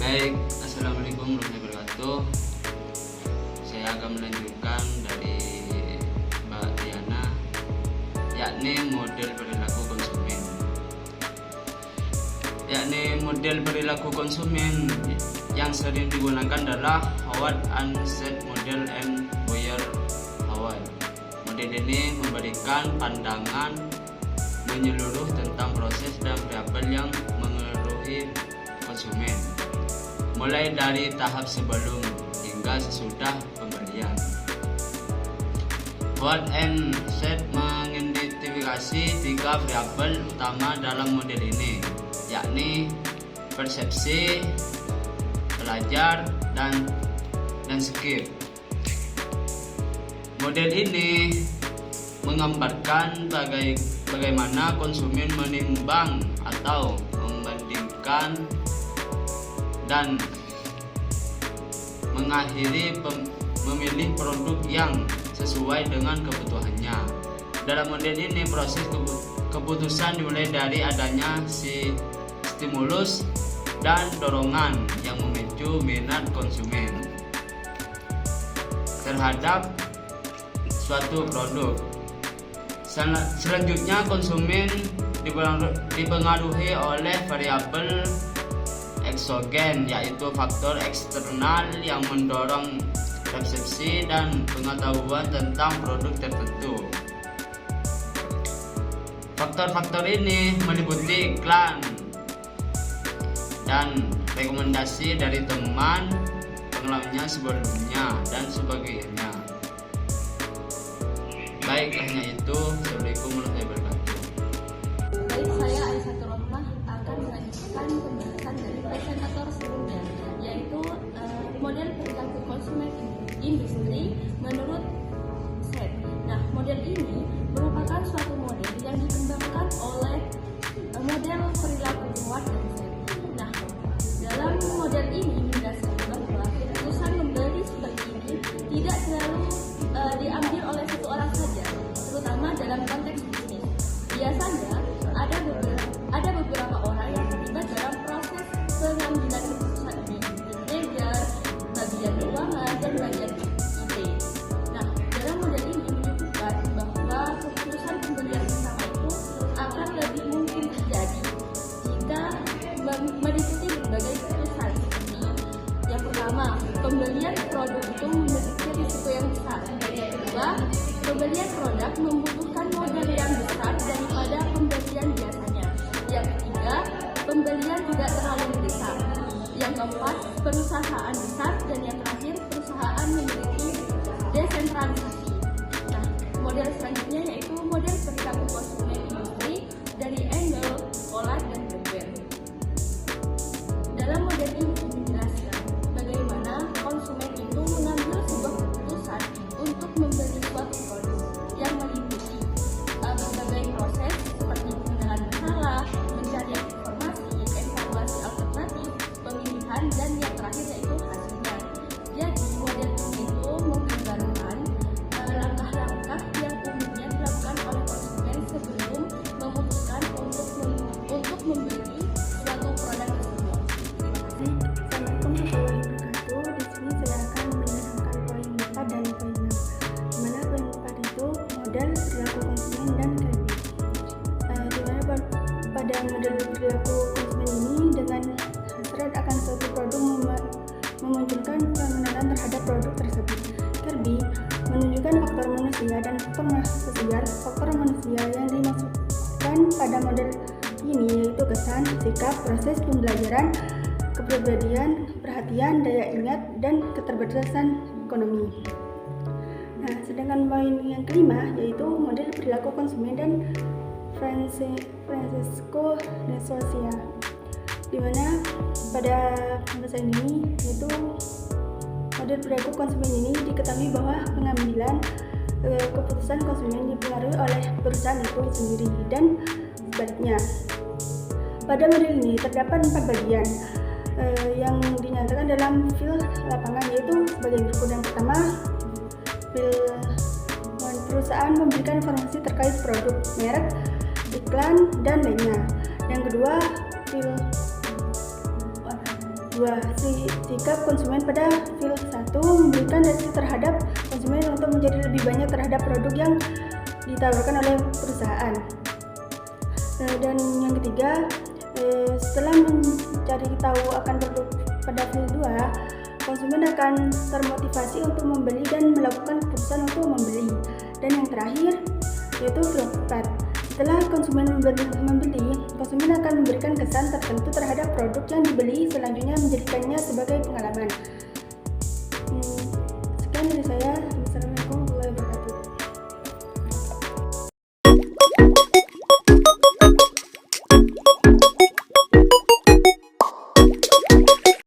Baik, assalamualaikum warahmatullahi wabarakatuh. Saya akan melanjutkan dari Mbak Diana, yakni model perilaku konsumen. Model perilaku konsumen yang sering digunakan adalah Howard and Set model and Boyer Howard. Model ini memberikan pandangan menyeluruh tentang proses dan variabel yang mengaruhi konsumen, mulai dari tahap sebelum hingga sesudah pembelian. Howard and Set mengidentifikasi 3 variabel utama dalam model ini, yakni persepsi, pelajar, dan skill. Model ini menggambarkan bagaimana konsumen menimbang atau membandingkan dan mengakhiri memilih produk yang sesuai dengan kebutuhannya. Dalam model ini proses keputusan dimulai dari adanya stimulus dan dorongan yang memicu minat konsumen terhadap suatu produk. Selanjutnya konsumen dipengaruhi oleh variabel eksogen, yaitu faktor eksternal yang mendorong persepsi dan pengetahuan tentang produk tertentu. Faktor-faktor ini meliputi iklan dan rekomendasi dari teman, pengalamannya sebelumnya, dan sebagainya. Baik, hanya itu. Assalamualaikum warahmatullahi wabarakatuh. Baik, saya Aisyah Rohmah akan melanjutkan pembahasan dari presentator sebelumnya, yaitu model perilaku konsumen industri menurut Set. Nah, model ini merupakan suatu model yang dikembangkan oleh model perilaku Howard dan Set. Nah, dalam model ini menjelaskan bahwa keputusan membeli seperti ini tidak selalu diambil oleh satu orang saja, terutama dalam konteks bisnis. Biasanya ada beberapa orang yang terlibat dalam proses pengambilan keputusan ini, manajer, bagian keuangan, dan bagian IT. Nah, dalam model ini menunjukkan bahwa keputusan pembelian bersama itu akan lebih mungkin terjadi jika meliputi berbagai keputusan, seperti yang pertama, pembelian produk itu memiliki risiko yang besar. Yang kedua, pembelian produk membutuhkan modal yang besar daripada pembelian biasanya. Yang ketiga, pembelian tidak terlalu mendesak. Yang keempat, perusahaan besar. Dan yang terakhir, perusahaan memiliki desentralisasi. Nah, model selanjutnya yaitu model perilaku konsumen industri dari Engel, Pollard, dan Berger. Dalam model ini menjelaskan bagaimana konsumen itu mengambil sebuah keputusan untuk membeli suatu produk yang meliputi berbagai proses seperti pengenalan masalah, pencarian informasi, evaluasi alternatif, pemilihan, dan yang terakhir yaitu hasilnya. Jadi model ini itu menggambarkan langkah-langkah yang umumnya dilakukan oleh konsumen sebelum memutuskan untuk membeli suatu produk tersebut. Assalamualaikum warahmatullahi wabarakatuh. Di sini saya akan menerangkan poin 4 dan poin 6. Di mana poin 4 itu model perilaku konsumen dan kredit. Di mana pada model perilaku konsumen ini dengan hasrat akan suatu produk memunculkan pengenalan terhadap produk tersebut. Kirby menunjukkan faktor manusia dan faktor sosial. Faktor manusia yang dimaksudkan pada model ini yaitu kesan, sikap, proses pembelajaran, kepribadian, perhatian, daya ingat, dan keterbatasan ekonomi. Nah, sedangkan poin yang kelima yaitu model perilaku konsumen dan Francesco de Souza, di mana pada pembahasan ini yaitu model perilaku konsumen ini diketahui bahwa pengambilan keputusan konsumen dipengaruhi oleh perusahaan itu sendiri dan sebaliknya. Pada model ini terdapat 4 bagian yang dinyatakan dalam fil lapangan, yaitu sebagai berikut. Yang pertama, perusahaan memberikan informasi terkait produk, merek, iklan, dan lainnya. Yang kedua, Sikap konsumen pada fil 1 memberikan reaksi terhadap konsumen untuk menjadi lebih banyak terhadap produk yang ditawarkan oleh perusahaan. Dan yang ketiga, setelah mencari tahu akan produk pada fil 2, konsumen akan termotivasi untuk membeli dan melakukan keputusan untuk membeli. Dan yang terakhir yaitu fil 4. Setelah konsumen membeli, konsumen akan memberikan kesan tertentu terhadap produk yang dibeli, selanjutnya menjadikannya sebagai pengalaman. Sekian dari saya.